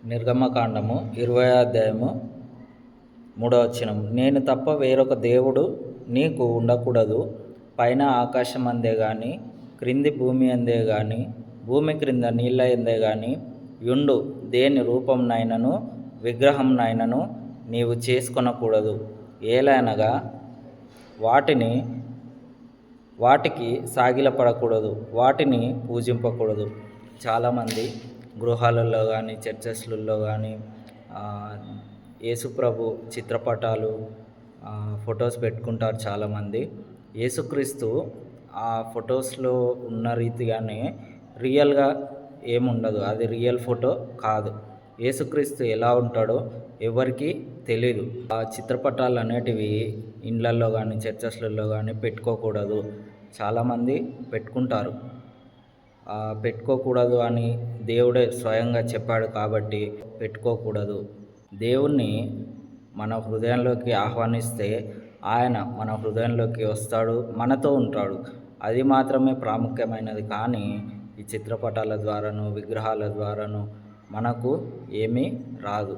నిర్గమకాండము 20వ అధ్యాయము 3వ వచనం. నేను తప్ప వేరొక దేవుడు నీకు ఉండకూడదు. పైన ఆకాశం అందే గాని, క్రింది భూమి అందే గాని, భూమి క్రింద నీళ్ళ ఎందే గాని యుండు దేని రూపంనైనను విగ్రహంనైనను నీవు చేసుకొనకూడదు. ఏలయనగా వాటికి సాగిలపడకూడదు, వాటిని పూజింపకూడదు. చాలామంది గృహాలలో కానీ చర్చెస్లలో కానీ యేసుప్రభు చిత్రపటాలు ఫొటోస్ పెట్టుకుంటారు చాలామంది. యేసుక్రీస్తు ఆ ఫొటోస్లో ఉన్న రీతిగానే రియల్గా ఏముండదు, అది రియల్ ఫోటో కాదు. యేసుక్రీస్తు ఎలా ఉంటాడో ఎవరికి తెలీదు. ఆ చిత్రపటాలు అనేటివి ఇండ్లల్లో కానీ చర్చెస్లలో కానీ పెట్టుకోకూడదు. చాలామంది పెట్టుకుంటారు. పెట్టుకోకూడదు అని దేవుడే స్వయంగా చెప్పాడు కాబట్టి పెట్టుకోకూడదు. దేవుణ్ణి మన హృదయంలోకి ఆహ్వానిస్తే ఆయన మన హృదయంలోకి వస్తాడు, మనతో ఉంటాడు. అది మాత్రమే ప్రాముఖ్యమైనది. కానీ ఈ చిత్రపటాల ద్వారాను విగ్రహాల ద్వారాను మనకు ఏమీ రాదు.